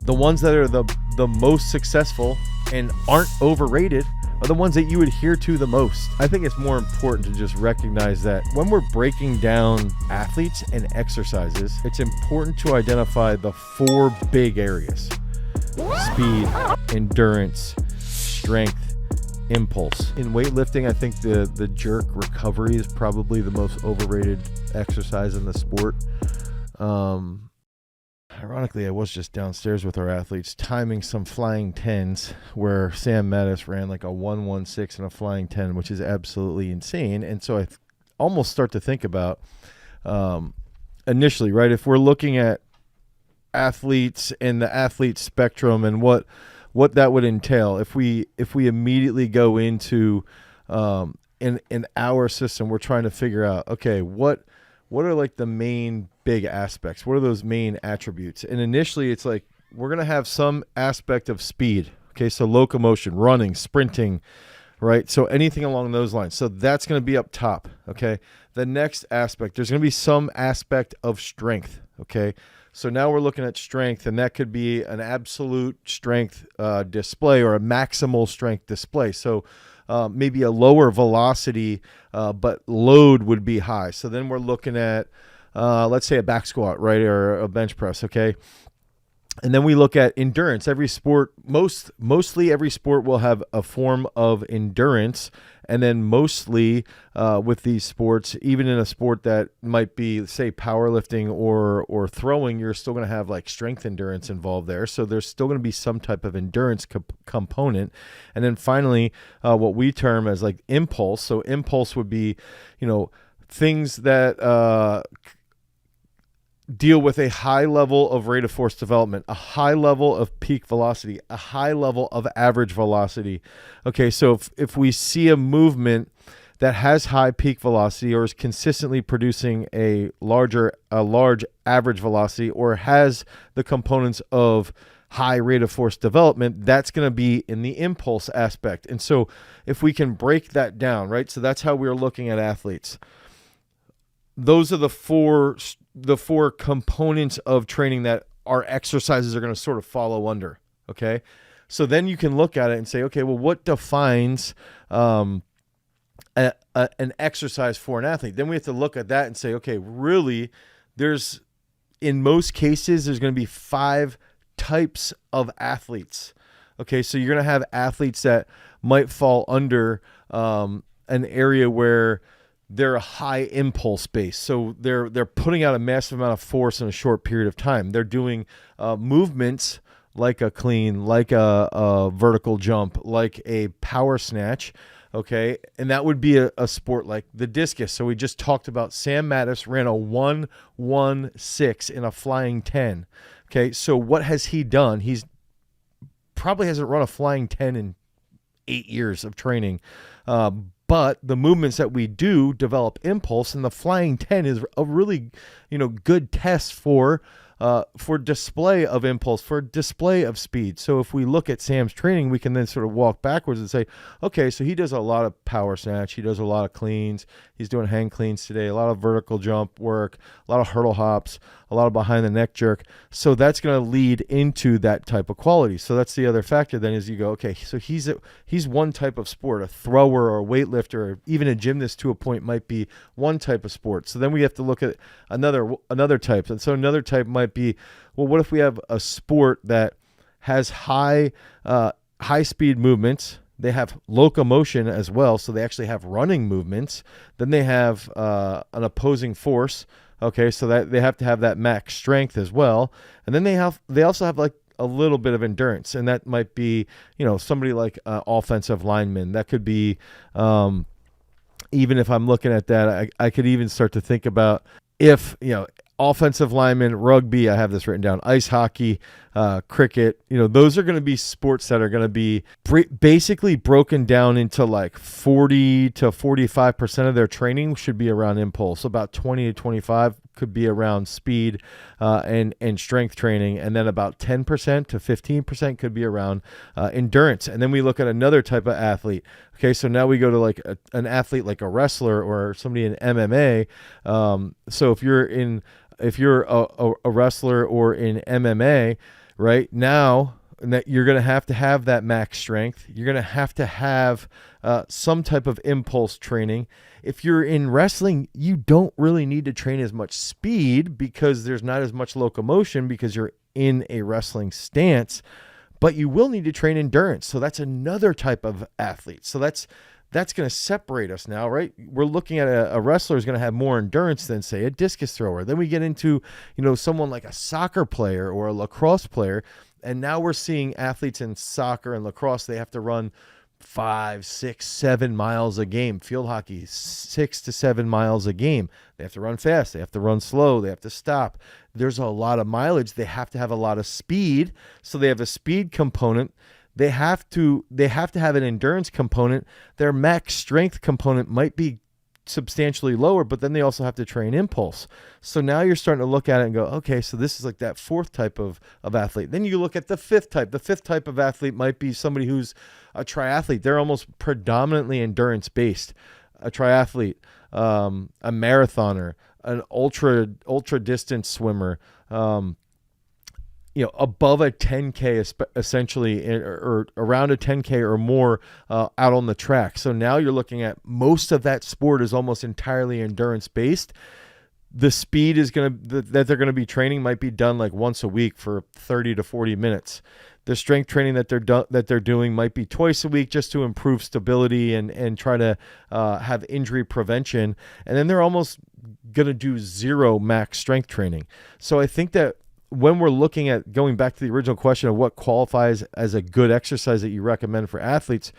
The ones that are the most successful and aren't overrated are the ones that you adhere to the most. I think it's more important to just recognize that when we're breaking down athletes and exercises, it's important to identify the 4 big areas: speed, endurance, strength, impulse. In weightlifting, I think the jerk recovery is probably the most overrated exercise in the sport. Ironically, I was just downstairs with our athletes timing some flying 10s where Sam Mattis ran like a 1:16 and a flying 10, which is absolutely insane. And so I almost start to think about initially, right, if we're looking at athletes and the athlete spectrum and what that would entail, if we immediately go into in our system, we're trying to figure out, okay, what are like the main big aspects? What are those main attributes? And initially it's like we're going to have some aspect of speed. Okay, so locomotion, running, sprinting, right? So anything along those lines. So that's going to be up top. Okay, the next aspect, there's going to be some aspect of strength. Okay, so now we're looking at strength, and that could be an absolute strength display or a maximal strength display. So maybe a lower velocity, but load would be high. So then we're looking at, let's say, a back squat, right, or a bench press, okay? And then we look at endurance. Every sport, mostly every sport will have a form of endurance. And then mostly with these sports, even in a sport that might be, say, powerlifting or throwing, you're still going to have like strength endurance involved there. So there's still going to be some type of endurance component. And then finally, what we term as like impulse. So impulse would be, things that deal with a high level of rate of force development, a high level of peak velocity, a high level of average velocity. Okay, so if we see a movement that has high peak velocity or is consistently producing a large average velocity or has the components of high rate of force development, that's going to be in the impulse aspect. And so if we can break that down, right? So that's how we're looking at athletes. Those are the four components of training that our exercises are going to sort of follow under. Okay. So then you can look at it and say, okay, well, what defines an exercise for an athlete? Then we have to look at that and say, okay, really, in most cases, there's going to be 5 types of athletes. Okay. So you're going to have athletes that might fall under an area where they're a high impulse base. So they're putting out a massive amount of force in a short period of time. They're doing movements like a clean, like a vertical jump, like a power snatch. Okay. And that would be a sport like the discus. So we just talked about Sam Mattis ran a 1:16 in a flying 10. Okay. So what has he done? He's probably hasn't run a flying 10 in 8 years of training. But the movements that we do develop impulse, and the flying 10 is a really, good test for display of impulse, for display of speed. So if we look at Sam's training, we can then sort of walk backwards and say, okay, so he does a lot of power snatch. He does a lot of cleans. He's doing hang cleans today, a lot of vertical jump work, a lot of hurdle hops, a lot of behind the neck jerk. So that's going to lead into that type of quality. So that's the other factor then is you go, okay, so he's one type of sport. A thrower or a weightlifter or even a gymnast to a point might be one type of sport. So then we have to look at another type. And so another type might be, well, what if we have a sport that has high speed movements? They have locomotion as well, so they actually have running movements. Then they have an opposing force. Okay, so that they have to have that max strength as well. And then they also have like a little bit of endurance, and that might be somebody like offensive lineman. That could be even if I'm looking at that, I could even start to think about if offensive lineman, rugby, I have this written down, ice hockey, cricket, those are going to be sports that are going to be basically broken down into like 40 to 45% of their training should be around impulse. About 20 to 25 could be around speed and strength training. And then about 10% to 15% could be around endurance. And then we look at another type of athlete. Okay, so now we go to like an athlete like a wrestler or somebody in MMA. So if you're a wrestler or in MMA, right? Now that you're going to have that max strength, you're going to have some type of impulse training. If you're in wrestling, you don't really need to train as much speed because there's not as much locomotion because you're in a wrestling stance, but you will need to train endurance. So that's another type of athlete. So that's going to separate us now, right? We're looking at a wrestler who's going to have more endurance than, say, a discus thrower. Then we get into, someone like a soccer player or a lacrosse player. And now we're seeing athletes in soccer and lacrosse, they have to run 5, 6, 7 miles a game. Field hockey, 6 to 7 miles a game. They have to run fast. They have to run slow. They have to stop. There's a lot of mileage. They have to have a lot of speed. So they have a speed component. They have to have an endurance component. Their max strength component might be substantially lower, but then they also have to train impulse. So now you're starting to look at it and go, okay, so this is like that fourth type of athlete. Then you look at the fifth type. The fifth type of athlete might be somebody who's a triathlete. They're almost predominantly endurance based. A triathlete, a marathoner, an ultra distance swimmer, above a 10K essentially, or around a 10K or more out on the track. So now you're looking at most of that sport is almost entirely endurance based. The speed that they're going to be training might be done like once a week for 30 to 40 minutes. The strength training that they're doing might be twice a week just to improve stability and try to have injury prevention. And then they're almost going to do zero max strength training. So I think that when we're looking at going back to the original question of what qualifies as a good exercise that you recommend for athletes,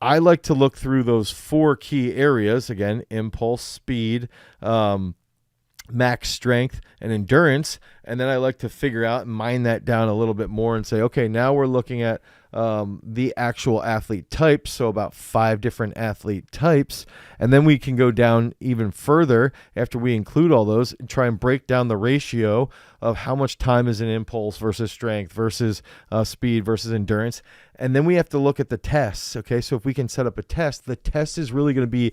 I like to look through those 4 key areas. Again, impulse, speed, max strength, and endurance. And then I like to figure out and mine that down a little bit more and say, okay, now we're looking at the actual athlete types. So about 5 different athlete types. And then we can go down even further after we include all those and try and break down the ratio of how much time is in impulse versus strength versus speed versus endurance. And then we have to look at the tests. Okay. So if we can set up a test, the test is really going to be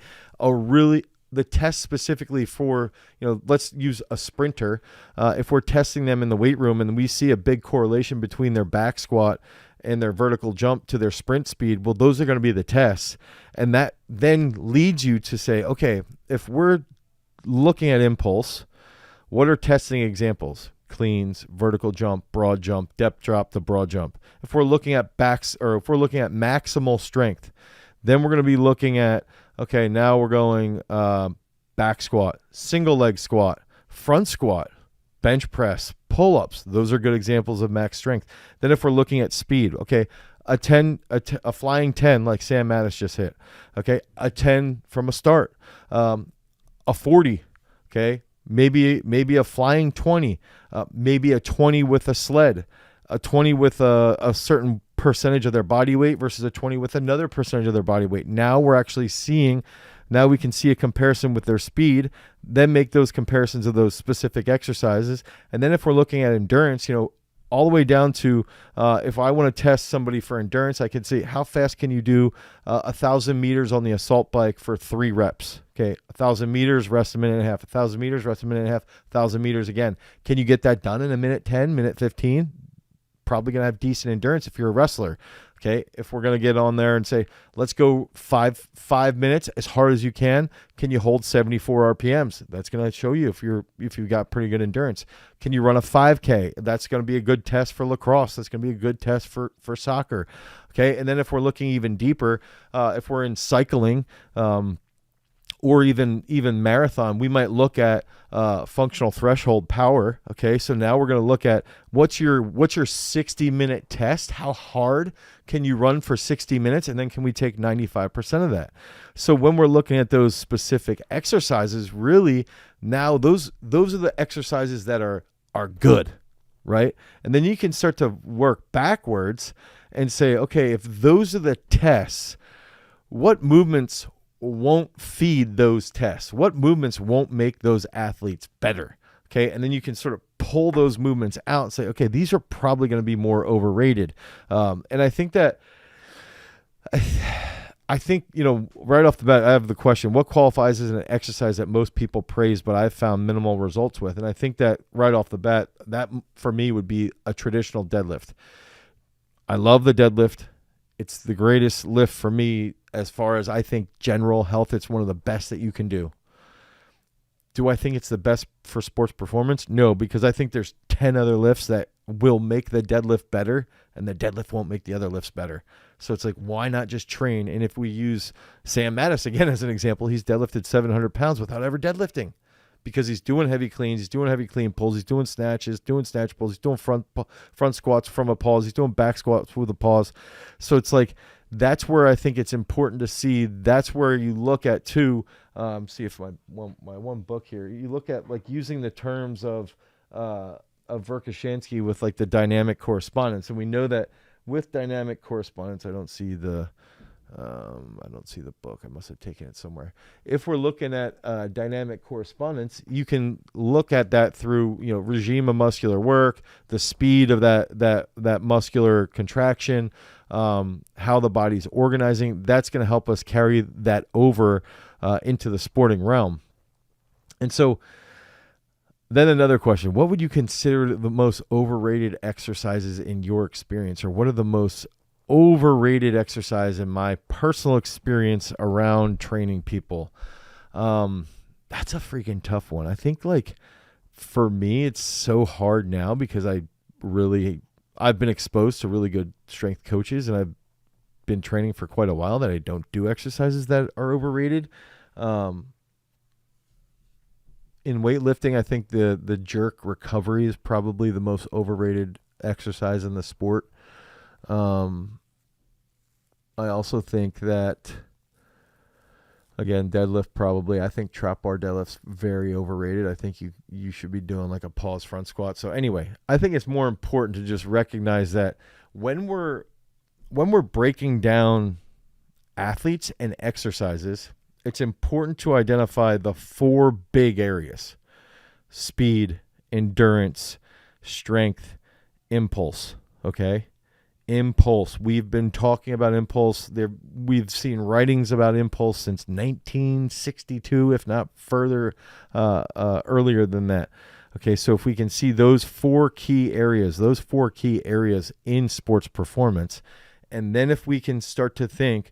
the test specifically for, let's use a sprinter. If we're testing them in the weight room and we see a big correlation between their back squat and their vertical jump to their sprint speed, well, those are going to be the tests. And that then leads you to say, okay, if we're looking at impulse, what are testing examples? Cleans, vertical jump, broad jump, depth drop, the broad jump. If we're looking at if we're looking at maximal strength, then we're going to be looking at, okay, now we're going back squat, single leg squat, front squat, bench press, pull-ups. Those are good examples of max strength. Then if we're looking at speed, okay, a flying 10 like Sam Mattis just hit, okay, a 10 from a start, a 40, okay, maybe a flying 20, maybe a 20 with a sled, a 20 with a certain percentage of their body weight versus a 20 with another percentage of their body weight. Now we can see a comparison with their speed, then make those comparisons of those specific exercises. And then if we're looking at endurance, all the way down to if I want to test somebody for endurance, I can see how fast can you do 1,000 meters on the assault bike for 3 reps. Okay, 1,000 meters, rest a minute and a half, 1,000 meters, rest a minute and a half, 1,000 meters again. Can you get that done in a minute 10, minute 15? Probably going to have decent endurance if you're a wrestler. Okay, if we're going to get on there and say, let's go 5 minutes as hard as you can you hold 74 RPMs? That's going to show you if you've got pretty good endurance. Can you run a 5K? That's going to be a good test for lacrosse. That's going to be a good test for soccer. Okay, and then if we're looking even deeper, if we're in cycling, or even marathon, we might look at functional threshold power. Okay, so now we're going to look at what's your 60-minute test? How hard can you run for 60 minutes? And then can we take 95% of that? So when we're looking at those specific exercises, really now those are the exercises that are good, right? And then you can start to work backwards and say, okay, if those are the tests, what movements won't feed those tests? What movements won't make those athletes better? Okay, and then you can sort of pull those movements out and say, okay, these are probably going to be more overrated. And I think that I think, right off the bat, I have the question, what qualifies as an exercise that most people praise, but I've found minimal results with? And I think that right off the bat, that for me would be a traditional deadlift. I love the deadlift. It's the greatest lift for me as far as I think general health. It's one of the best that you can do. Do I think it's the best for sports performance? No, because I think there's 10 other lifts that will make the deadlift better, and the deadlift won't make the other lifts better. So it's like, why not just train? And if we use Sam Mattis again as an example, he's deadlifted 700 pounds without ever deadlifting because he's doing heavy cleans, he's doing heavy clean pulls, he's doing snatches, doing snatch pulls, he's doing front squats from a pause, he's doing back squats with a pause. So it's like, that's where I think it's important to see. That's where you look at too. See if my one book here, you look at like using the terms of Verkhoshansky with like the dynamic correspondence. And we know that with dynamic correspondence, I don't see the book. I must have taken it somewhere. If we're looking at dynamic correspondence, you can look at that through, regime of muscular work, the speed of that muscular contraction, how the body's organizing. That's going to help us carry that over into the sporting realm. And so then another question, what would you consider the most overrated exercises in your experience, or what are the most overrated exercise in my personal experience around training people? That's a freaking tough one. I think like for me, it's so hard now because I've been exposed to really good strength coaches, and I've been training for quite a while, that I don't do exercises that are overrated. In weightlifting, I think the jerk recovery is probably the most overrated exercise in the sport. I also think that, again, deadlift probably. I think trap bar deadlift's very overrated. I think you should be doing like a pause front squat. So anyway, I think it's more important to just recognize that when we're breaking down athletes and exercises, it's important to identify the 4 big areas: speed, endurance, strength, impulse. Okay? Impulse. We've been talking about impulse. We've seen writings about impulse since 1962, if not further, earlier than that. Okay, so if we can see those 4 key areas in sports performance, and then if we can start to think,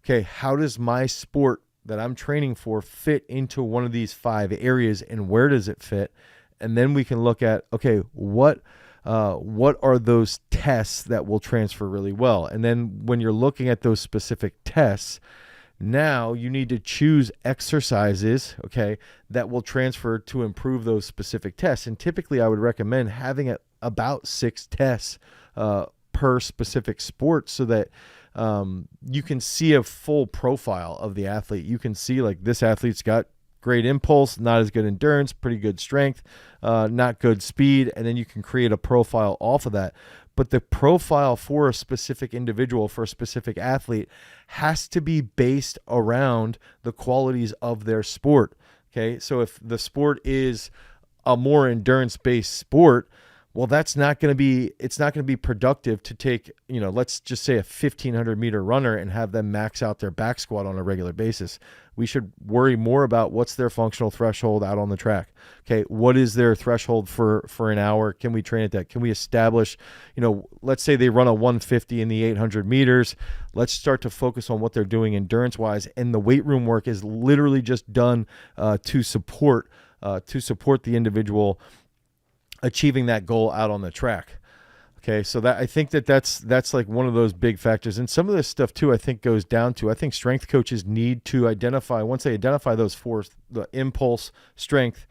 okay, how does my sport that I'm training for fit into one of these 5 areas, and where does it fit? And then we can look at, okay, what are those tests that will transfer really well? And then when you're looking at those specific tests, now you need to choose exercises, okay, that will transfer to improve those specific tests. And typically I would recommend having about 6 tests per specific sport, so that you can see a full profile of the athlete. You can see like, this athlete's got great impulse, not as good endurance, pretty good strength, not good speed, and then you can create a profile off of that. But the profile for a specific individual, for a specific athlete, has to be based around the qualities of their sport. Okay, so if the sport is a more endurance-based sport, well, it's not going to be productive to take, let's just say a 1,500 meter runner and have them max out their back squat on a regular basis. We should worry more about what's their functional threshold out on the track. Okay, what is their threshold for an hour? Can we train at that? Can we establish, let's say they run a 150 in the 800 meters. Let's start to focus on what they're doing endurance-wise. And the weight room work is literally just done to support the individual achieving that goal out on the track. Okay, so that I think that's like one of those big factors. And some of this stuff too, I think goes down to, I think strength coaches need to identify, once they identify those 4, the impulse, strength,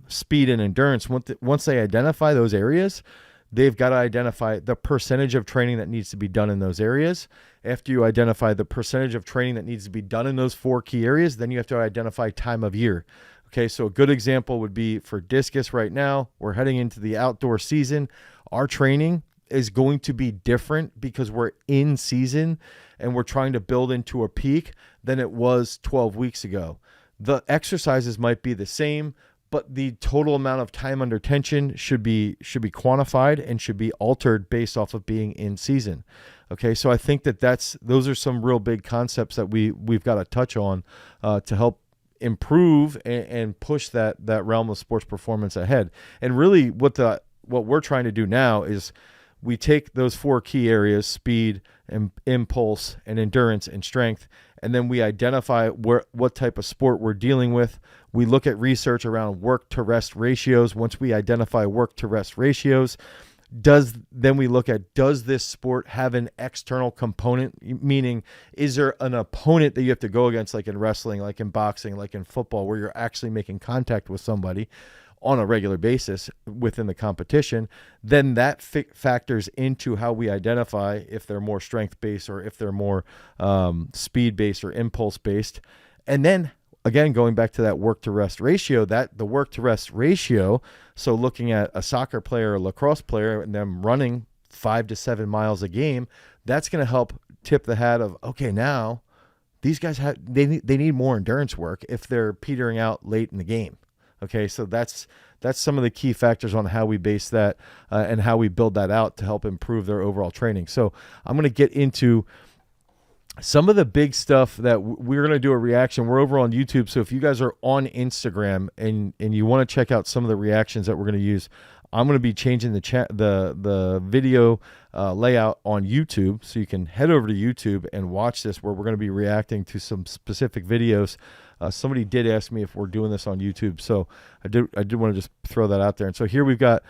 speed, and endurance, once they identify those areas, they've got to identify the percentage of training that needs to be done in those areas. After you identify the percentage of training that needs to be done in those 4 key areas, then you have to identify time of year. Okay, so a good example would be for discus right now. We're heading into the outdoor season. Our training is going to be different because we're in season and we're trying to build into a peak than it was 12 weeks ago. The exercises might be the same, but the total amount of time under tension should be quantified and should be altered based off of being in season. Okay, so I think those are some real big concepts that we've got to touch on to help improve and push that realm of sports performance ahead. And really, what we're trying to do now is we take those 4 key areas: speed and impulse and endurance and strength, and then we identify what type of sport we're dealing with. We look at research around work to rest ratios. Once we identify work to rest ratios, then we look at, does this sport have an external component? Meaning, is there an opponent that you have to go against, like in wrestling, like in boxing, like in football, where you're actually making contact with somebody on a regular basis within the competition? Then that factors into how we identify if they're more strength-based or if they're more speed-based or impulse-based. And then, again, going back to that work-to-rest ratio, the work-to-rest ratio, so looking at a soccer player or lacrosse player and them running 5 to 7 miles a game, that's going to help tip the hat of, okay, now these guys they need more endurance work if they're petering out late in the game. Okay, so that's some of the key factors on how we base that and how we build that out to help improve their overall training. So I'm going to get into some of the big stuff that we're going to do a reaction. We're over on YouTube, so if you guys are on Instagram and you want to check out some of the reactions that we're going to use, I'm going to be changing the video layout on YouTube, so you can head over to YouTube and watch this, where we're going to be reacting to some specific videos. Somebody did ask me if we're doing this on YouTube, so I did want to just throw that out there. And so here we've got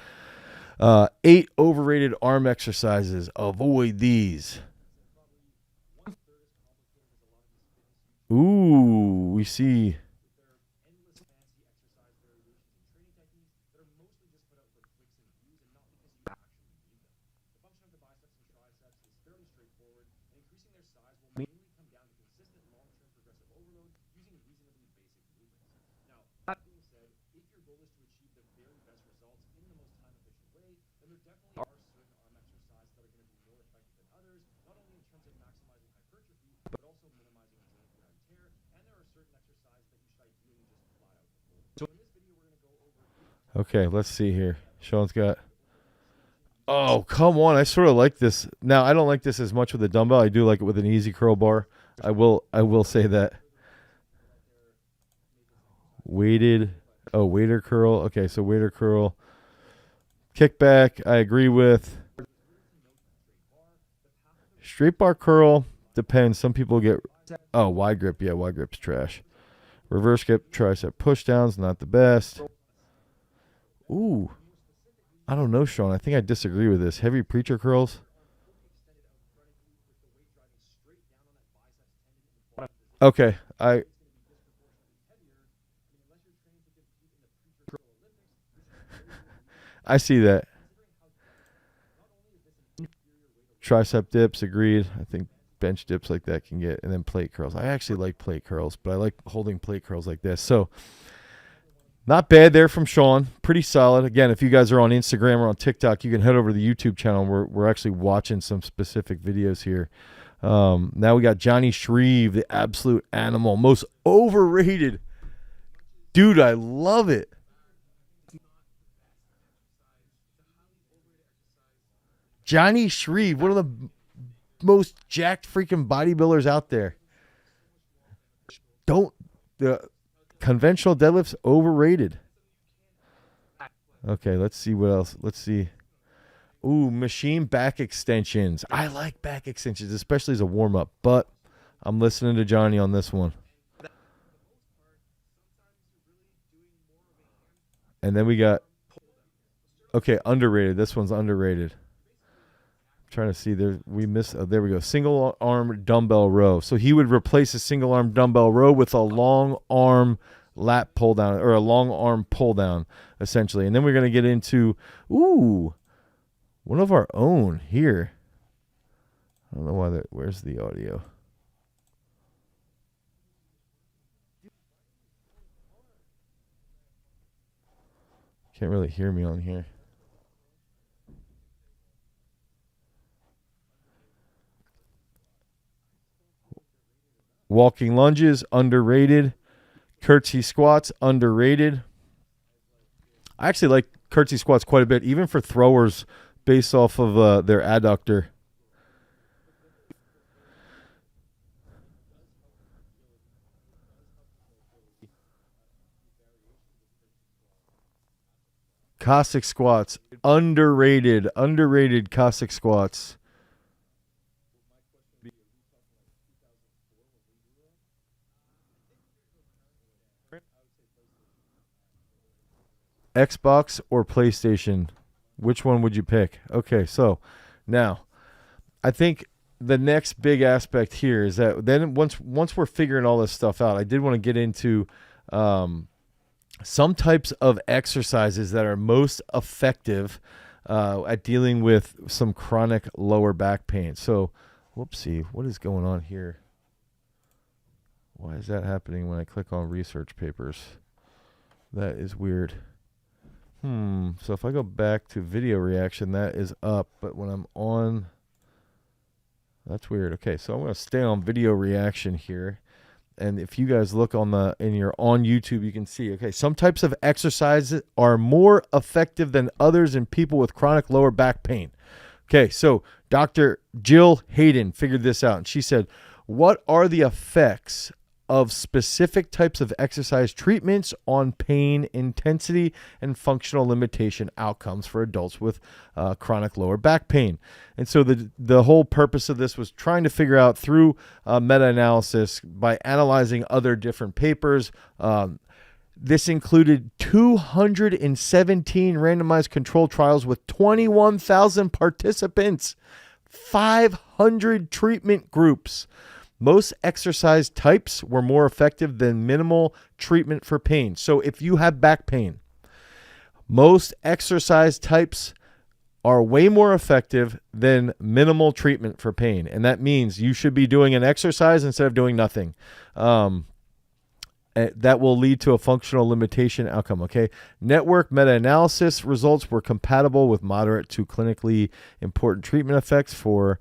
8 overrated arm exercises. Avoid these. Ooh, we see. Okay, let's see here. Sean's got. Oh, come on. I sort of like this. Now, I don't like this as much with a dumbbell. I do like it with an easy curl bar. I will say that. Weighted. Oh, waiter curl. Okay, so waiter curl. Kickback, I agree with. Straight bar curl, depends. Some people get. Oh, wide grip. Yeah, wide grip's trash. Reverse grip, tricep push downs, not the best. Ooh, I don't know, Sean. I think I disagree with this. Heavy preacher curls. Okay, I see that. Tricep dips, agreed. I think bench dips like that can get, and then plate curls. I actually like plate curls, but I like holding plate curls like this. So not bad there from Sean. Pretty solid. Again, if you guys are on Instagram or on TikTok, you can head over to the YouTube channel. We're actually watching some specific videos here. Now we got Johnny Shreve, the absolute animal, most overrated. Dude, I love it. Johnny Shreve, one of the most jacked freaking bodybuilders out there. The conventional deadlifts overrated. Okay, let's see what else. Let's see. Ooh, machine back extensions. I like back extensions, especially as a warm-up, but I'm listening to Johnny on this one. And then we got, okay, underrated. This one's underrated. I'm trying to see there. We missed. There we go. Single arm dumbbell row. So he would replace a single arm dumbbell row with a long arm lat pull down, or a long arm pull down, essentially. And then we're going to get into, one of our own here. I don't know why that. Where's the audio? Can't really hear me on here. Walking lunges, underrated. Curtsy squats, underrated. I actually like curtsy squats quite a bit, even for throwers based off of their adductor. Cossack squats, underrated Cossack squats. Xbox or PlayStation? Which one would you pick? Okay, so now I think the next big aspect here is that then once we're figuring all this stuff out, I did want to get into some types of exercises that are most effective at dealing with some chronic lower back pain. So, whoopsie, what is going on here? Why is that happening when I click on research papers? That is weird. So if I go back to video reaction, that is up, but when I'm on, that's weird. Okay, so I'm going to stay on video reaction here. And if you guys look on you're on YouTube, you can see, okay, some types of exercises are more effective than others in people with chronic lower back pain. Okay, so Dr. Jill Hayden figured this out, and she said, what are the effects of specific types of exercise treatments on pain intensity and functional limitation outcomes for adults with chronic lower back pain? And so the whole purpose of this was trying to figure out through meta-analysis by analyzing other different papers. This included 217 randomized control trials with 21,000 participants, 500 treatment groups. Most exercise types were more effective than minimal treatment for pain. So if you have back pain, most exercise types are way more effective than minimal treatment for pain. And that means you should be doing an exercise instead of doing nothing. That will lead to a functional limitation outcome, okay? Network meta-analysis results were compatible with moderate to clinically important treatment effects for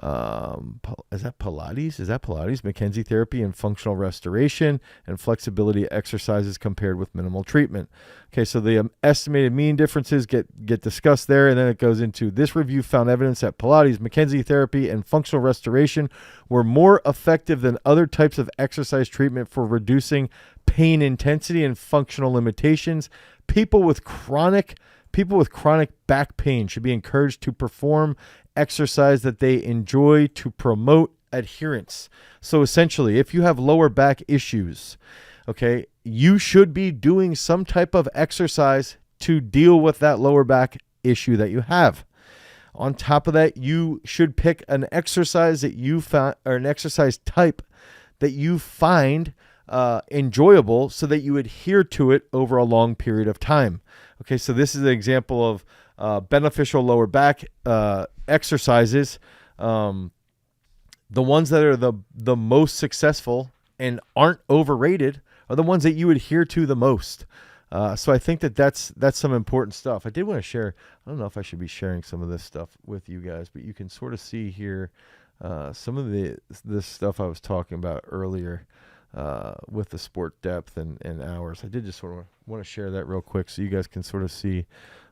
is that Pilates? McKenzie therapy and functional restoration and flexibility exercises compared with minimal treatment. Okay, so the estimated mean differences get discussed there, and then it goes into this review found evidence that Pilates, McKenzie therapy, and functional restoration were more effective than other types of exercise treatment for reducing pain intensity and functional limitations. People with chronic back pain should be encouraged to perform exercise that they enjoy to promote adherence. So essentially, if you have lower back issues, okay, you should be doing some type of exercise to deal with that lower back issue that you have. On top of that, you should pick an exercise that you find, or an exercise type that you find enjoyable, so that you adhere to it over a long period of time. Okay, so this is an example of beneficial lower back exercises. The ones that are the most successful and aren't overrated are the ones that you adhere to the most. So I think that's some important stuff. I did want to share, I don't know if I should be sharing some of this stuff with you guys, but you can sort of see here some of this stuff I was talking about earlier with the sport depth and hours. I did just sort of want to share that real quick so you guys can sort of see a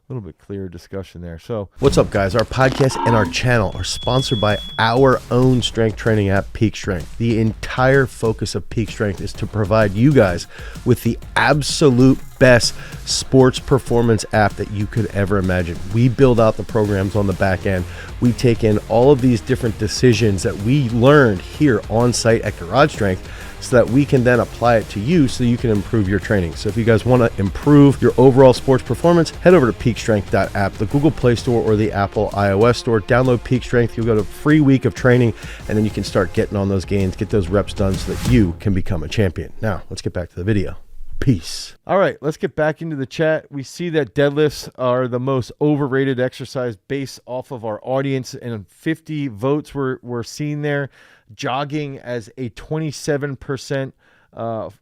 little bit clearer discussion there. So what's up, guys? Our podcast and our channel are sponsored by our own strength training app, Peak Strength. The entire focus of Peak Strength is to provide you guys with the absolute best sports performance app that you could ever imagine. We build out the programs on the back end. We take in all of these different decisions that we learned here on site at Garage Strength, so that we can then apply it to you so you can improve your training. So if you guys want to improve your overall sports performance, head over to peakstrength.app, the Google Play Store or the Apple iOS Store. Download Peak Strength. You'll get a free week of training, and then you can start getting on those gains, get those reps done so that you can become a champion. Now, let's get back to the video. Peace. All right, let's get back into the chat. We see that deadlifts are the most overrated exercise based off of our audience, and 50 votes were seen there. Jogging as a 27%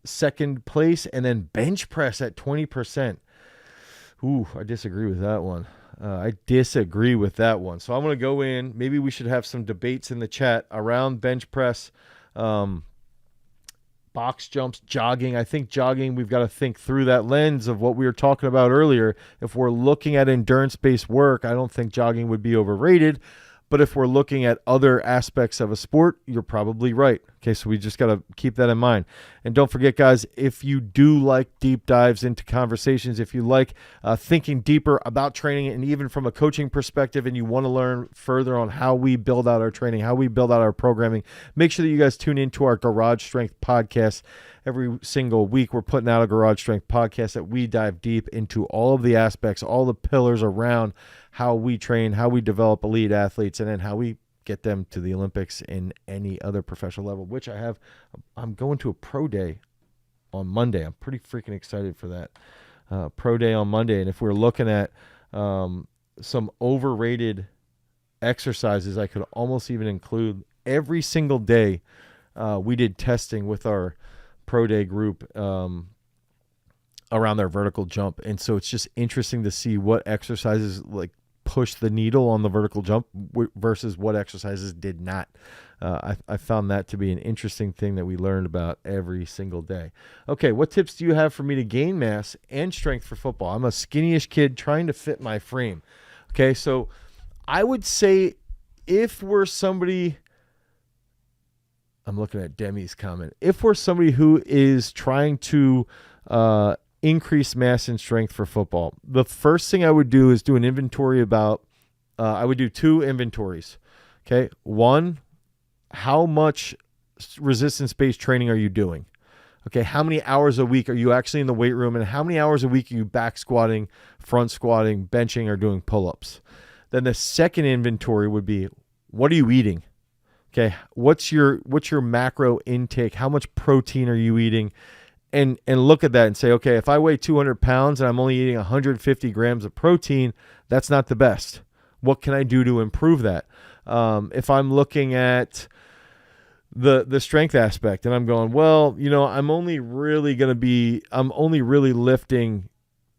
second place, and then bench press at 20%. Ooh, I disagree with that one. So I'm going to go in. Maybe we should have some debates in the chat around bench press. box jumps, jogging. I think jogging, we've got to think through that lens of what we were talking about earlier. If we're looking at endurance-based work, I don't think jogging would be overrated. But if we're looking at other aspects of a sport, you're probably right. Okay, so we just got to keep that in mind. And don't forget, guys, if you do like deep dives into conversations, if you like thinking deeper about training and even from a coaching perspective, and you want to learn further on how we build out our training, how we build out our programming, make sure that you guys tune into our Garage Strength podcast. Every single week, we're putting out a Garage Strength podcast that we dive deep into all of the aspects, all the pillars around how we train, how we develop elite athletes, and then how we get them to the Olympics in any other professional level, which I'm going to a pro day on Monday. I'm pretty freaking excited for that pro day on Monday. And if we're looking at some overrated exercises, I could almost even include every single day we did testing with our pro day group around their vertical jump. And so it's just interesting to see what exercises like push the needle on the vertical jump versus what exercises did not. I found that to be an interesting thing that we learned about every single day. Okay, what tips do you have for me to gain mass and strength for football? I'm a skinny-ish kid trying to fit my frame. Okay, so I would say if we're somebody, I'm looking at Demi's comment, if we're somebody who is trying to increase mass and strength for football, the first thing I would do is do an inventory about, I would do 2 inventories. Okay. 1, how much resistance-based training are you doing? Okay. How many hours a week are you actually in the weight room, and how many hours a week are you back squatting, front squatting, benching, or doing pull-ups? Then the second inventory would be, what are you eating? Okay. What's your macro intake? How much protein are you eating? And look at that and say, okay, if I weigh 200 pounds and I'm only eating 150 grams of protein, that's not the best. What can I do to improve that? If I'm looking at the strength aspect and I'm going, well, I'm only really lifting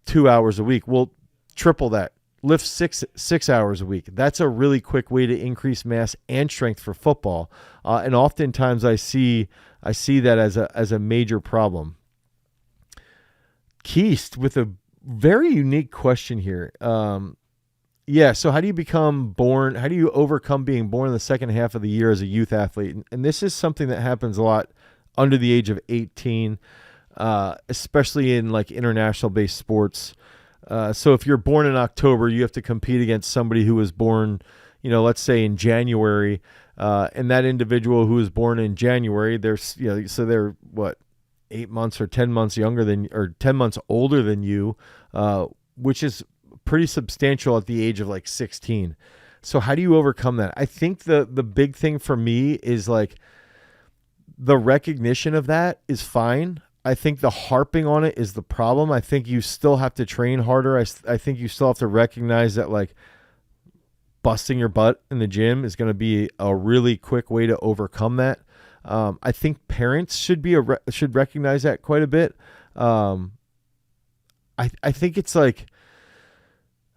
2 hours a week. Well, triple that. Lift six hours a week. That's a really quick way to increase mass and strength for football. And oftentimes I see that as a major problem. Keist with a very unique question here. So how do you overcome being born in the second half of the year as a youth athlete? And this is something that happens a lot under the age of 18, especially in like international based sports. So if you're born in October, you have to compete against somebody who was born, let's say in January, and that individual who was born in January, so they're what, 8 months or 10 months or 10 months older than you, which is pretty substantial at the age of like 16. So how do you overcome that? I think the big thing for me is like the recognition of that is fine. I think the harping on it is the problem. I think you still have to train harder. I think you still have to recognize that like busting your butt in the gym is going to be a really quick way to overcome that. I think parents should recognize that quite a bit. I think it's like,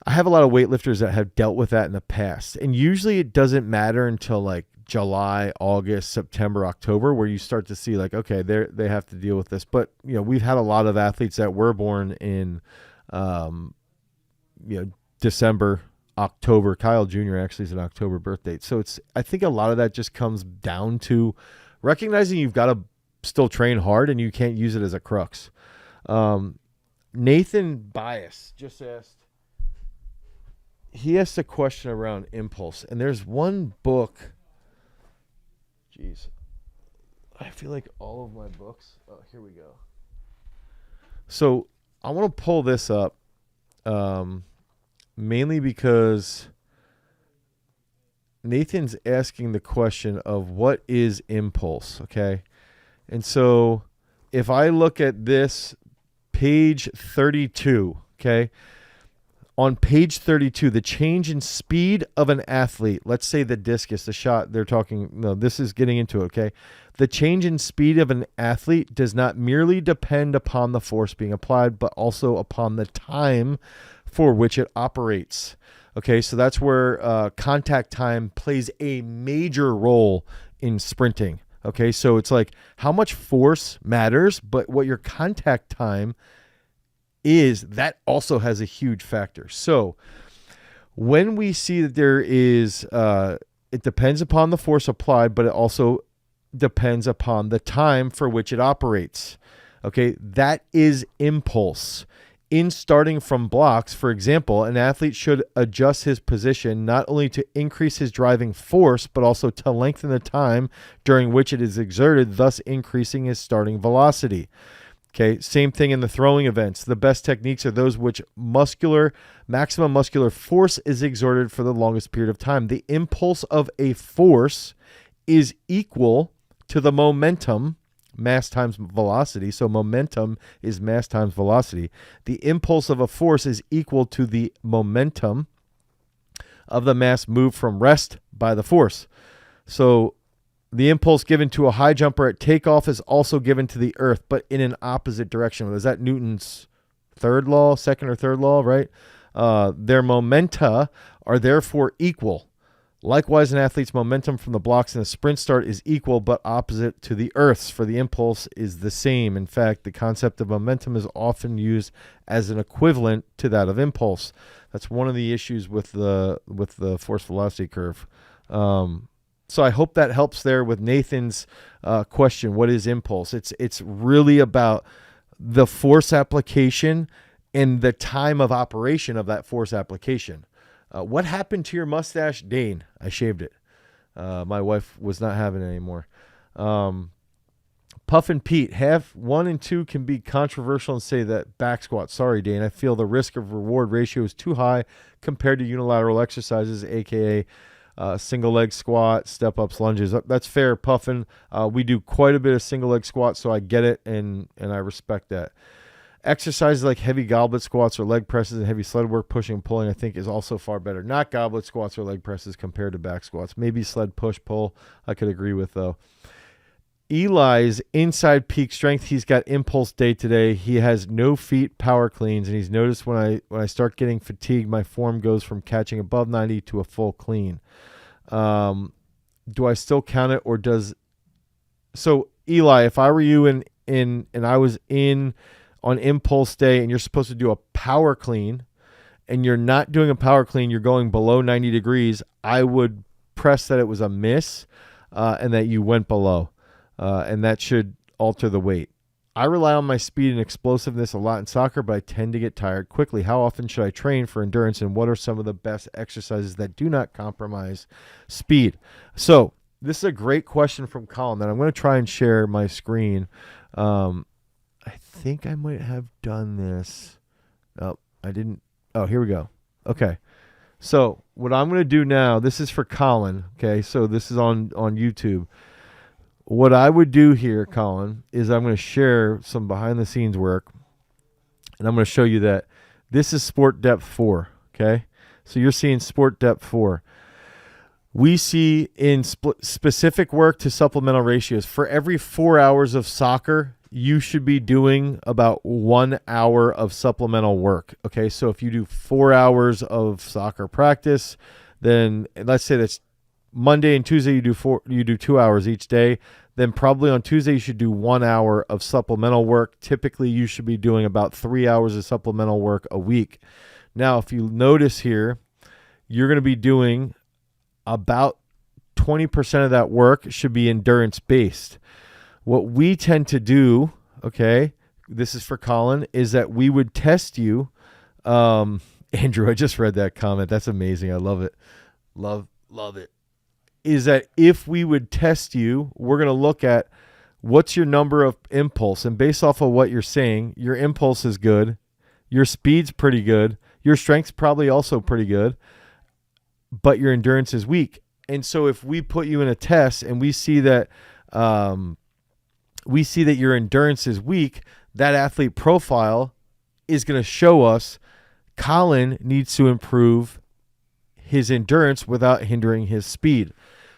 I have a lot of weightlifters that have dealt with that in the past, and usually it doesn't matter until like July, August, September, October, where you start to see like, okay, they have to deal with this. But we've had a lot of athletes that were born in December, October. Kyle Jr. actually is an October birth date. So I think a lot of that just comes down to recognizing you've got to still train hard and you can't use it as a crux. Nathan Bias just asked, he asked a question around impulse, and there's one book. Jeez. I feel like all of my books. Oh, here we go. So I want to pull this up mainly because Nathan's asking the question of what is impulse, okay? And so if I look at this page 32, okay? On page 32, the change in speed of an athlete, let's say the discus, the shot, this is getting into it, okay? The change in speed of an athlete does not merely depend upon the force being applied, but also upon the time for which it operates. Okay, so that's where contact time plays a major role in sprinting. Okay, so it's like how much force matters, but what your contact time is, that also has a huge factor. So when we see that there is, it depends upon the force applied, but it also depends upon the time for which it operates. Okay, that is impulse. In starting from blocks, for example, an athlete should adjust his position not only to increase his driving force, but also to lengthen the time during which it is exerted, thus increasing his starting velocity. Okay, same thing in the throwing events. The best techniques are those which maximum muscular force is exerted for the longest period of time. The impulse of a force is equal to the momentum, mass times velocity. So momentum is mass times velocity. The impulse of a force is equal to the momentum of the mass moved from rest by the force. So the impulse given to a high jumper at takeoff is also given to the earth, but in an opposite direction. Is that Newton's second or third law, right? Their momenta are therefore equal. Likewise, an athlete's momentum from the blocks in a sprint start is equal but opposite to the Earth's, for the impulse is the same. In fact, the concept of momentum is often used as an equivalent to that of impulse. That's one of the issues with the force velocity curve. So I hope that helps there with Nathan's question. What is impulse? It's really about the force application and the time of operation of that force application. What happened to your mustache, Dane? I shaved it. My wife was not having it anymore. Puff and Pete, half 1 and 2 can be controversial and say that back squat. Sorry, Dane. I feel the risk of reward ratio is too high compared to unilateral exercises, aka single leg squat, step ups, lunges. That's fair, Puffin. We do quite a bit of single leg squats, so I get it and I respect that. Exercises like heavy goblet squats or leg presses and heavy sled work, pushing and pulling, I think is also far better. Not goblet squats or leg presses compared to back squats. Maybe sled push pull I could agree with though. Eli's inside peak strength. He's got impulse day today. He has no feet power cleans, and he's noticed when I start getting fatigued, my form goes from catching above 90 to a full clean. Do I still count it or does? So Eli, if I were you and I was on impulse day and you're supposed to do a power clean and you're not doing a power clean, you're going below 90 degrees, I would press that it was a miss and that you went below. And that should alter the weight. I rely on my speed and explosiveness a lot in soccer, but I tend to get tired quickly. How often should I train for endurance, and what are some of the best exercises that do not compromise speed? So this is a great question from Colin that I'm going to try and share my screen. I think I might have done this. Oh, I didn't. Oh, here we go. Okay. So what I'm going to do now, this is for Colin. Okay. So this is on YouTube. What I would do here, Colin, is I'm going to share some behind the scenes work. And I'm going to show you that this is sport depth 4. Okay. So you're seeing sport depth 4. We see in specific work to supplemental ratios. For every 4 hours of soccer, you should be doing about 1 hour of supplemental work. Okay, so if you do 4 hours of soccer practice, then let's say that's Monday and Tuesday you do 2 hours each day. Then probably on Tuesday you should do 1 hour of supplemental work. Typically you should be doing about 3 hours of supplemental work a week. Now, if you notice here, you're going to be doing about 20% of that work should be endurance based. What we tend to do, okay, this is for Colin, is that we would test you. Andrew, I just read that comment. That's amazing. I love it. Love it. Is that if we would test you, we're going to look at what's your number of impulse. And based off of what you're saying, your impulse is good. Your speed's pretty good. Your strength's probably also pretty good. But your endurance is weak. And so if we put you in a test and we see that your endurance is weak, that athlete profile is going to show us Colin needs to improve his endurance without hindering his speed.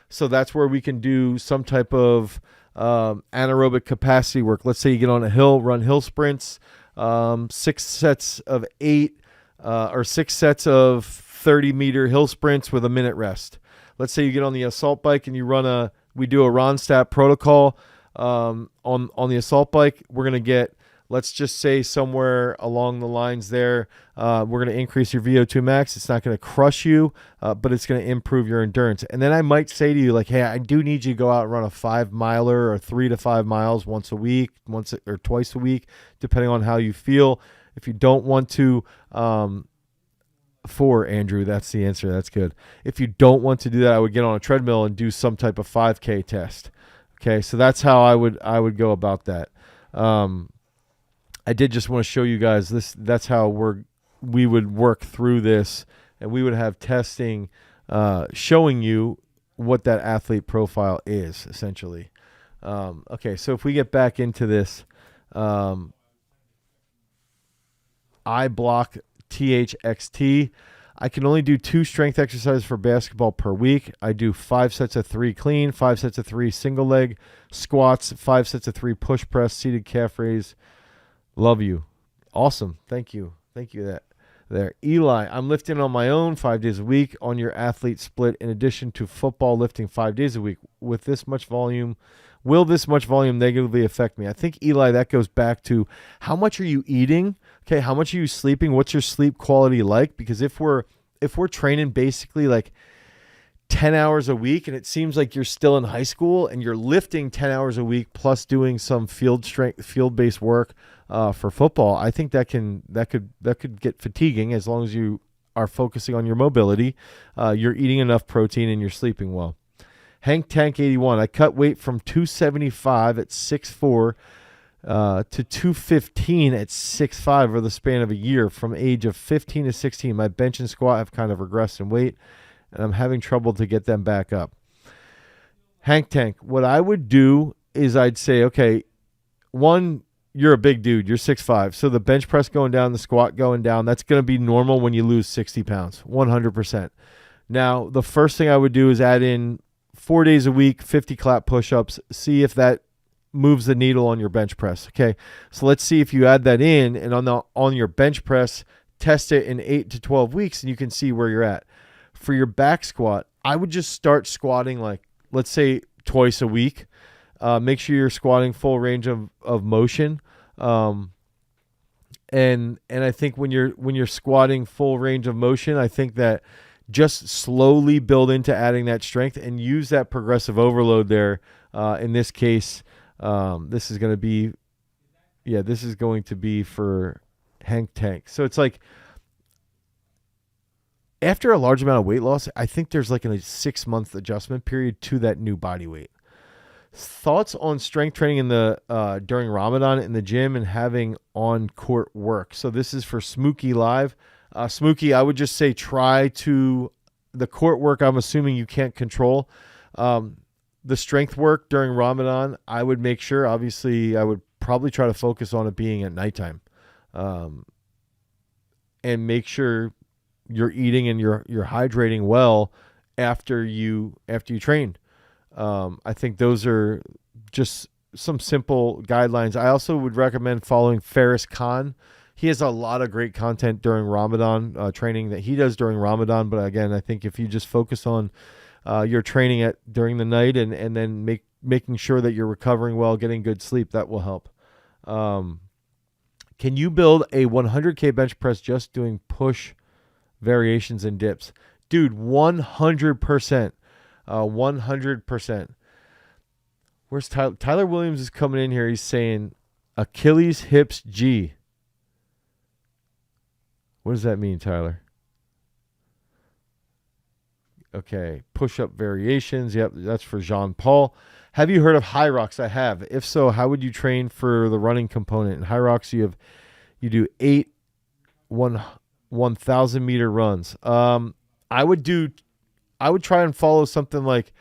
So that's where we can do some type of anaerobic capacity work. Let's say you get on a hill, run hill sprints, 6 sets of 8 or 6 sets of 30-meter hill sprints with a minute rest. Let's say you get on the assault bike and you run a we do a Ronstadt protocol on the assault bike, we're going to get, let's just say somewhere along the lines there, we're going to increase your VO2 max. It's not going to crush you, but it's going to improve your endurance. And then I might say to you, like, hey, I do need you to go out and run a 5 miler or 3 to 5 miles once a week, once or twice a week, depending on how you feel. If you don't want to, 4, Andrew, that's the answer. That's good. If you don't want to do that, I would get on a treadmill and do some type of 5K test. Okay, so that's how I would go about that. I did just want to show you guys this. That's how we would work through this, and we would have testing showing you what that athlete profile is essentially. Okay, so if we get back into this, I block THXT. I can only do 2 strength exercises for basketball per week. I do 5 sets of 3 clean, 5 sets of 3 single leg squats, 5 sets of 3 push press, seated calf raise. Love you. Awesome. Thank you. Thank you there. Eli, I'm lifting on my own 5 days a week on your athlete split in addition to football lifting 5 days a week. With this much volume, will this much volume negatively affect me? I think, Eli, that goes back to how much are you eating? Okay, how much are you sleeping? What's your sleep quality like? Because if we're training basically like 10 hours a week and it seems like you're still in high school and you're lifting 10 hours a week plus doing some field-based work for football, I think that could get fatiguing as long as you are focusing on your mobility, you're eating enough protein, and you're sleeping well. Hank Tank 81, I cut weight from 275 at 6'4", to 215 at 6'5" over the span of a year. From age of 15 to 16, my bench and squat have kind of regressed in weight, and I'm having trouble to get them back up. Hank Tank, what I would do is I'd say, okay, one, you're a big dude. You're 6'5", so the bench press going down, the squat going down, that's going to be normal when you lose 60 pounds, 100%. Now, the first thing I would do is add in 4 days a week, 50 clap push-ups, see if that moves the needle on your bench press. Okay, so let's see if you add that in, and on your bench press, test it in 8 to 12 weeks, and you can see where you're at. For your back squat, I would just start squatting like, let's say, twice a week. Make sure you're squatting full range of motion. And I think when you're squatting full range of motion, I think that just slowly build into adding that strength and use that progressive overload there. In this case, this is going to be for Hank Tank. So it's like after a large amount of weight loss, I think there's like a 6-month adjustment period to that new body weight. Thoughts on strength training in the during Ramadan in the gym and having on court work. So this is for Smokey Live. Smokey, I would just say try to the court work. I'm assuming you can't control. The strength work during Ramadan, I would make sure, obviously, I would probably try to focus on it being at nighttime, and make sure you're eating and you're hydrating well after you train. I think those are just some simple guidelines. I also would recommend following Ferris Khan. He has a lot of great content during Ramadan, training that he does during Ramadan. But again, I think if you just focus on your training during the night and then making sure that you're recovering well, getting good sleep, that will help. Can you build a 100K bench press just doing push variations and dips? Dude, 100%. 100%. Where's Tyler? Tyler Williams is coming in here. He's saying Achilles hips G. What does that mean, Tyler? Okay, push-up variations. Yep, that's for Jean Paul. Have you heard of High Rocks? I have. If so, how would you train for the running component? In High Rocks, you do 8 1,000 meter runs. I would try and follow something like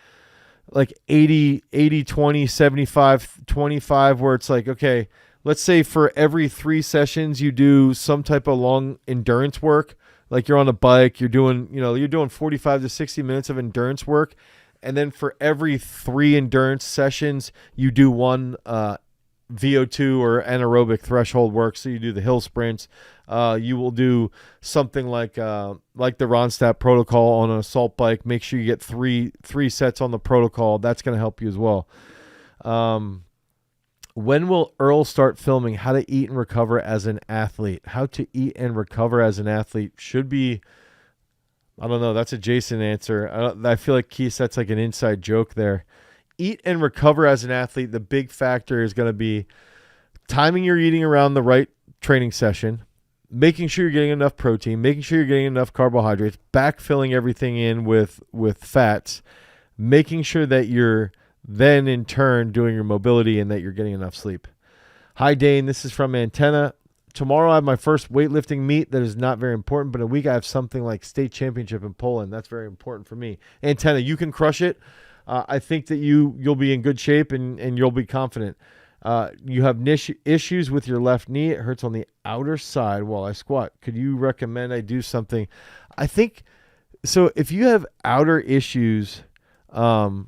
80 20 75 25, where it's like, okay, let's say for every 3 sessions you do some type of long endurance work. Like you're on a bike, you're doing 45 to 60 minutes of endurance work. And then for every 3 endurance sessions, you do one VO2 or anaerobic threshold work. So you do the hill sprints. You will do something like the Ronstadt protocol on an assault bike. Make sure you get three sets on the protocol. That's going to help you as well. When will Earl start filming how to eat and recover as an athlete? How to eat and recover as an athlete should be, I don't know. That's a Jason answer. I feel like Keith, that's like an inside joke there. Eat and recover as an athlete. The big factor is going to be timing your eating around the right training session, making sure you're getting enough protein, making sure you're getting enough carbohydrates, backfilling everything in with fats, making sure that you're then in turn doing your mobility and that you're getting enough sleep. Hi, Dane. This is from Antenna. Tomorrow I have my first weightlifting meet that is not very important, but in a week I have something like state championship in Poland. That's very important for me. Antenna, you can crush it. I think that you'll be in good shape and you'll be confident. You have issues with your left knee. It hurts on the outer side while I squat. Could you recommend I do something? I think so. If you have outer issues, I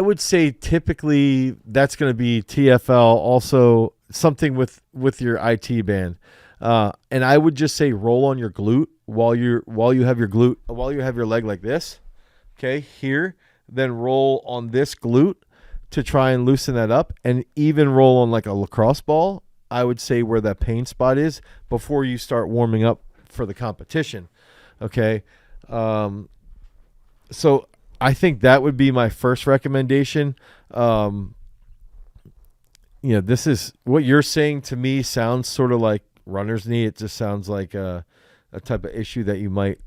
would say typically that's going to be TFL, also something with your IT band. And I would just say roll on your glute while you have your leg like this. Okay, here, then roll on this glute to try and loosen that up, and even roll on like a lacrosse ball, I would say, where that pain spot is before you start warming up for the competition. Okay. So I think that would be my first recommendation. This is what you're saying to me sounds sort of like runner's knee. It just sounds like a type of issue that you might,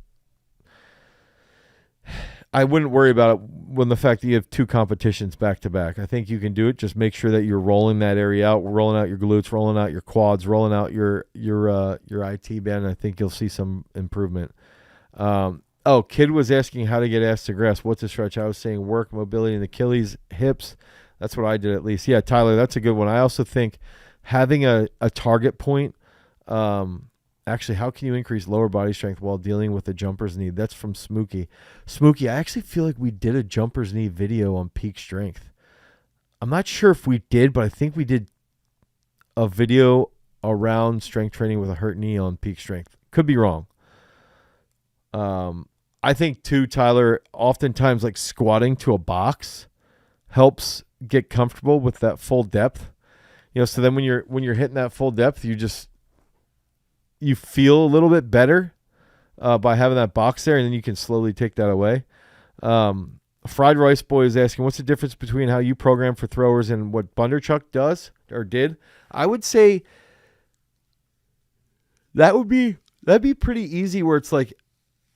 I wouldn't worry about it when the fact that you have two competitions back to back. I think you can do it. Just make sure that you're rolling that area out, rolling out your glutes, rolling out your quads, rolling out your IT band. And I think you'll see some improvement. Kid was asking how to get ass to grass. What's the stretch? I was saying work, mobility, and Achilles, hips. That's what I did at least. Yeah, Tyler, that's a good one. I also think having a target point. Actually, how can you increase lower body strength while dealing with a jumper's knee? That's from Smokey. Smokey, I actually feel like we did a jumper's knee video on peak strength. I'm not sure if we did, but I think we did a video around strength training with a hurt knee on peak strength. Could be wrong. I think too, Tyler, oftentimes like squatting to a box helps get comfortable with that full depth. So then when you're hitting that full depth, you feel a little bit better by having that box there, and then you can slowly take that away. Fried Rice Boy is asking, what's the difference between how you program for throwers and what Bunderchuck does or did? I would say that'd be pretty easy, where it's like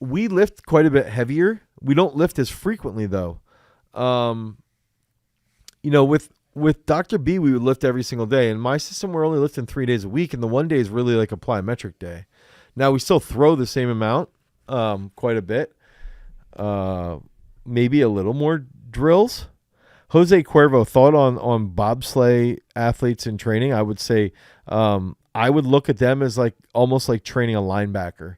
we lift quite a bit heavier. We don't lift as frequently though. With Dr. B, we would lift every single day. In my system, we're only lifting 3 days a week, and the one day is really like a plyometric day. Now, we still throw the same amount, quite a bit. Maybe a little more drills. Jose Cuervo, thought on bobsleigh athletes in training. I would say I would look at them as like almost like training a linebacker.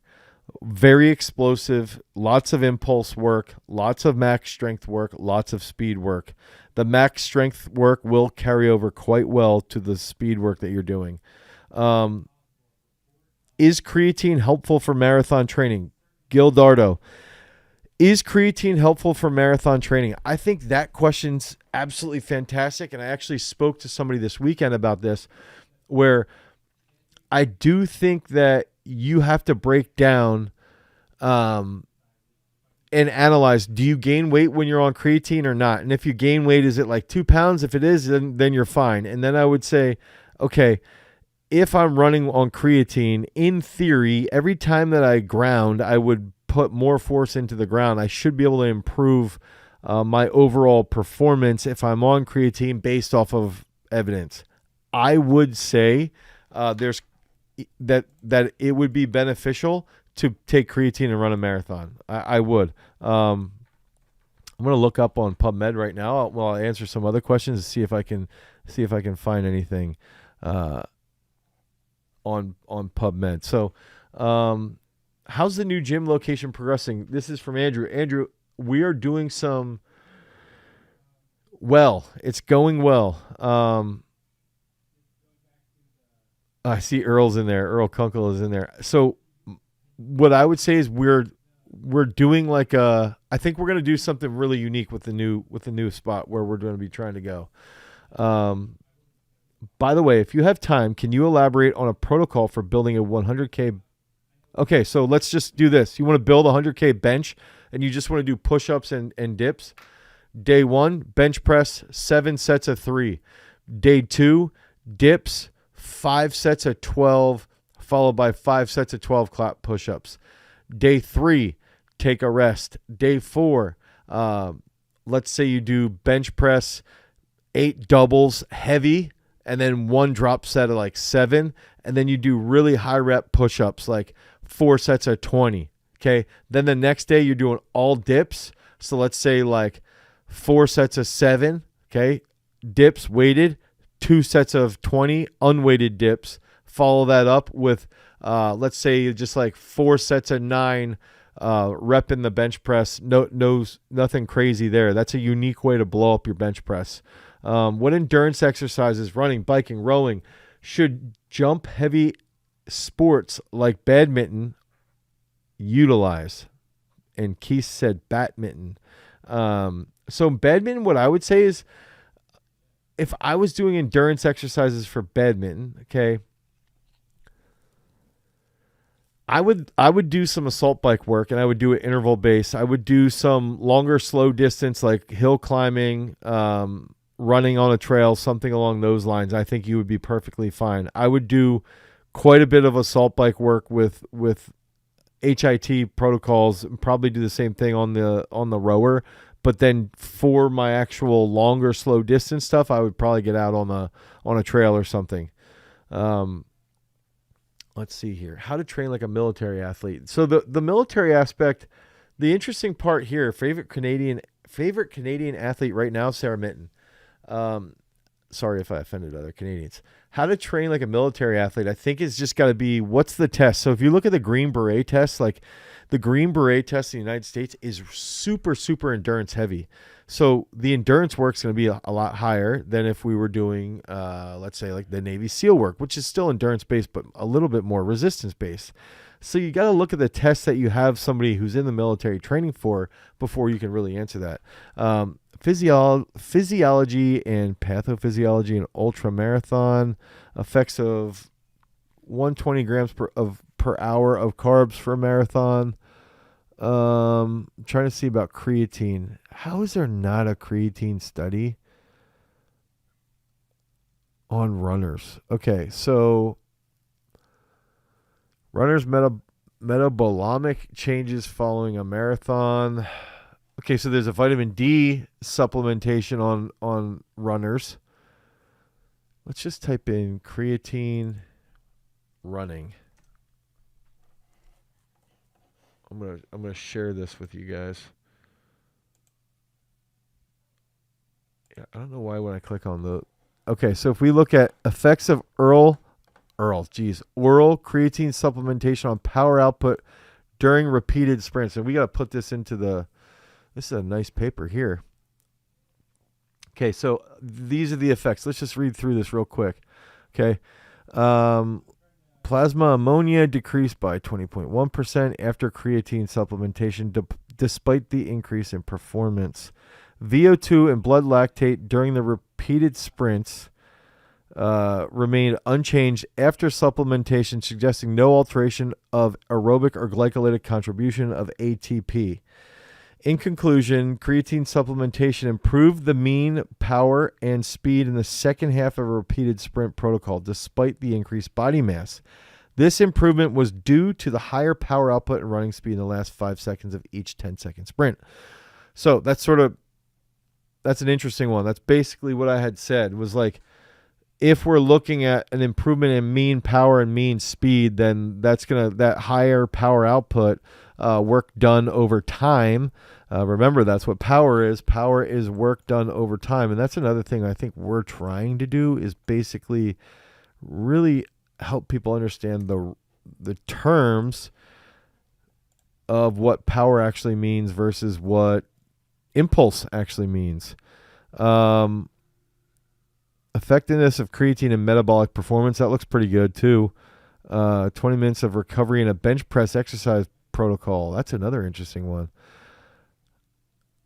Very explosive, lots of impulse work, lots of max strength work, lots of speed work. The max strength work will carry over quite well to the speed work that you're doing. Is creatine helpful for marathon training? Gil Dardo. Is creatine helpful for marathon training? I think that question's absolutely fantastic, and I actually spoke to somebody this weekend about this, where I do think that you have to break down and analyze, do you gain weight when you're on creatine or not? And if you gain weight, is it like 2 pounds? If it is, then you're fine. And then I would say, okay, if I'm running on creatine, in theory, every time that I ground, I would put more force into the ground. I should be able to improve my overall performance if I'm on creatine based off of evidence. I would say that it would be beneficial to take creatine and run a marathon. I would. I'm going to look up on PubMed right now while I answer some other questions to see if I can find anything on PubMed. So, how's the new gym location progressing? This is from Andrew. Andrew, we are doing some well. It's going well. I see Earl's in there. Earl Kunkel is in there. So what I would say is we're doing like I think we're going to do something really unique with the new spot where we're going to be trying to go. By the way, if you have time, can you elaborate on a protocol for building a 100K? Okay, so let's just do this. You want to build a 100K bench and you just want to do push-ups and dips. Day 1, bench press, 7 sets of 3. Day 2, dips, 5 sets of 12, followed by 5 sets of 12 clap push-ups. Day 3, take a rest. Day 4, let's say you do bench press, 8 doubles heavy, and then 1 drop set of like 7, and then you do really high rep push-ups, like 4 sets of 20. Okay. Then the next day you're doing all dips. So let's say like 4 sets of 7. Okay. Dips weighted, 2 sets of 20 unweighted dips. Follow that up with, let's say just like 4 sets of 9, rep in the bench press. Nothing crazy there. That's a unique way to blow up your bench press. What endurance exercises, running, biking, rowing, should jump heavy sports like badminton utilize? And Keith said badminton. So badminton, what I would say is if I was doing endurance exercises for badminton, okay, I would do some assault bike work and I would do it interval based. I would do some longer slow distance like hill climbing, running on a trail, something along those lines. I think you would be perfectly fine. I would do quite a bit of assault bike work with HIT protocols, and probably do the same thing on the rower. But then for my actual longer slow distance stuff, I would probably get out on a trail or something. Let's see here. How to train like a military athlete. So the military aspect, the interesting part here, favorite Canadian athlete right now, Sarah Minton. Sorry if I offended other Canadians. How to train like a military athlete, I think it's just got to be, what's the test? So if you look at the Green Beret test, like the Green Beret test in the United States is super, super endurance heavy. So the endurance work is going to be a lot higher than if we were doing, let's say like the Navy SEAL work, which is still endurance based, but a little bit more resistance based. So you got to look at the tests that you have somebody who's in the military training for before you can really answer that. Physiology and pathophysiology and ultra marathon, effects of 120 grams per hour of carbs for a marathon. I'm trying to see about creatine. How is there not a creatine study on runners? Okay, so runners metabolomic changes following a marathon. Okay, so there's a vitamin D supplementation on runners. Let's just type in creatine running. I'm gonna share this with you guys. Yeah, I don't know why when I click on the. Okay, so if we look at effects of oral creatine supplementation on power output during repeated sprints, and we got to put this into the. This is a nice paper here. Okay, so these are the effects. Let's just read through this real quick. Okay. Plasma ammonia decreased by 20.1% after creatine supplementation, despite the increase in performance. VO2 and blood lactate during the repeated sprints remained unchanged after supplementation, suggesting no alteration of aerobic or glycolytic contribution of ATP. In conclusion, creatine supplementation improved the mean power and speed in the second half of a repeated sprint protocol, despite the increased body mass. This improvement was due to the higher power output and running speed in the last 5 seconds of each 10-second sprint. So that's an interesting one. That's basically what I had said, was like, if we're looking at an improvement in mean power and mean speed, then that higher power output, work done over time. Remember, that's what power is. Power is work done over time. And that's another thing I think we're trying to do, is basically really help people understand the terms of what power actually means versus what impulse actually means. Effectiveness of creatine and metabolic performance. That looks pretty good too. 20 minutes of recovery in a bench press exercise protocol. That's another interesting one.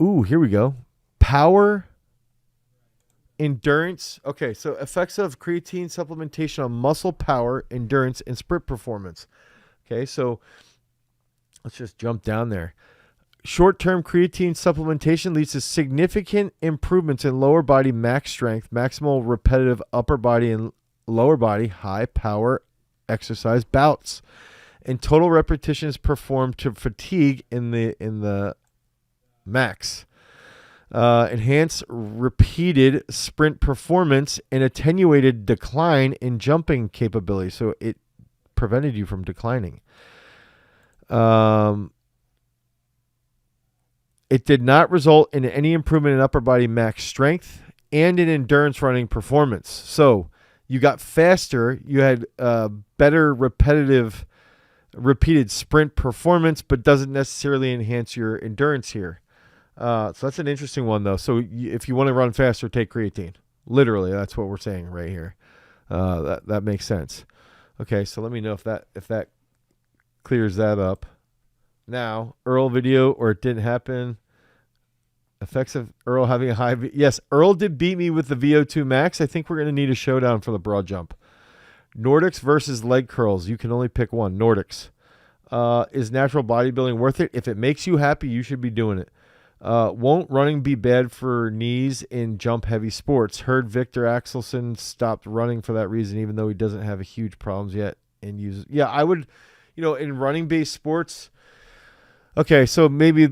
Ooh, here we go. Power, endurance. Okay, so effects of creatine supplementation on muscle power, endurance, and sprint performance. Okay, so let's just jump down there. Short-term creatine supplementation leads to significant improvements in lower body max strength, maximal repetitive upper body and lower body high power exercise bouts, and total repetitions performed to fatigue in the max. Enhance repeated sprint performance and attenuated decline in jumping capability. So it prevented you from declining. It did not result in any improvement in upper body max strength and in endurance running performance. So you got faster, you had better repeated sprint performance, but doesn't necessarily enhance your endurance here. So that's an interesting one, though. So if you want to run faster, take creatine. Literally, that's what we're saying right here. That makes sense. Okay, so let me know if that clears that up. Now, Earl video, or it didn't happen. Effects of Earl having a high... Yes, Earl did beat me with the VO2 max. I think we're going to need a showdown for the broad jump. Nordics versus leg curls. You can only pick one. Nordics. Is natural bodybuilding worth it? If it makes you happy, you should be doing it. Won't running be bad for knees in jump-heavy sports? Heard Victor Axelson stopped running for that reason, even though he doesn't have a huge problems yet. Yeah, I would... in running-based sports... Okay, so maybe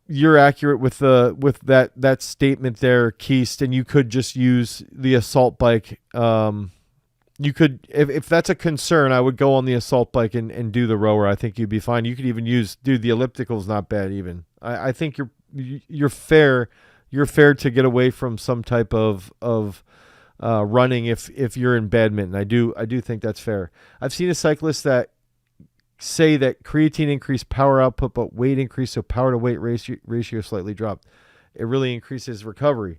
you're accurate with that statement there, Keist, and you could just use the assault bike. You could, if that's a concern, I would go on the assault bike and do the rower. I think you'd be fine. You could even the elliptical is not bad even. I think you're fair. You're fair to get away from some type of running if you're in badminton. I do think that's fair. I've seen a cyclist that say that creatine increased power output, but weight increased, so power to weight ratio slightly dropped. It really increases recovery.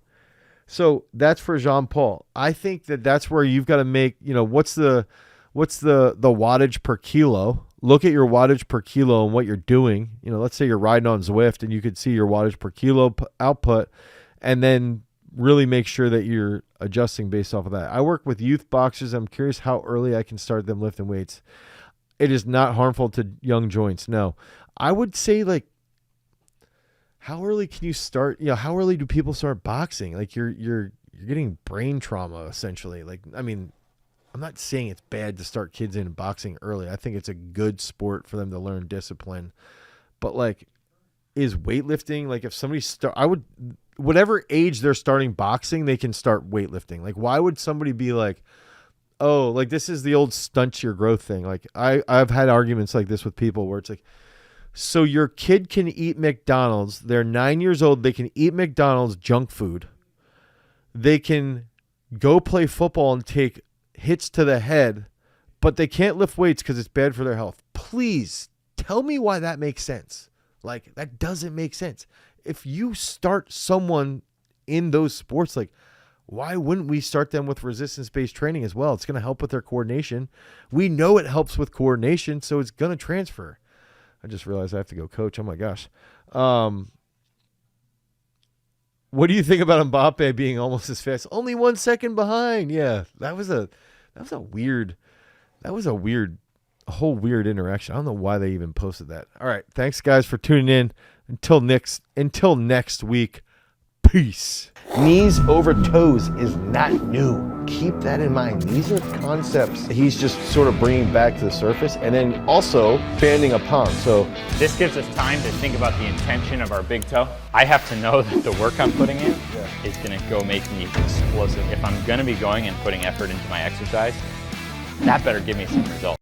So that's for Jean-Paul. I think that's where you've got to make, what's the wattage per kilo. Look at your wattage per kilo and what you're doing. Let's say you're riding on Zwift and you could see your wattage per kilo output, and then really make sure that you're adjusting based off of that. I work with youth boxers. I'm curious how early I can start them lifting weights. It is not harmful to young joints. No, I would say how early can you start? How early do people start boxing? Like you're getting brain trauma essentially. I'm not saying it's bad to start kids in boxing early. I think it's a good sport for them to learn discipline. But is weightlifting, if somebody whatever age they're starting boxing, they can start weightlifting. Why would somebody be this is the old stunt your growth thing. I've had arguments like this with people where it's so your kid can eat McDonald's. They're 9 years old. They can eat McDonald's junk food. They can go play football and take hits to the head, but they can't lift weights because it's bad for their health. Please tell me why that makes sense. That doesn't make sense. If you start someone in those sports, why wouldn't we start them with resistance-based training as well? It's going to help with their coordination. We know it helps with coordination, so it's going to transfer. I just realized I have to go coach. Oh, my gosh. What do you think about Mbappe being almost as fast? Only 1 second behind. Yeah, that was a weird interaction. I don't know why they even posted that. All right, thanks, guys, for tuning in. Until next week, peace. Knees over toes is not new. Keep that in mind. These are concepts he's just sort of bringing back to the surface, and then also expanding upon. So this gives us time to think about the intention of our big toe. I have to know that the work I'm putting in is going to go make me explosive. If I'm going to be going and putting effort into my exercise, that better give me some results.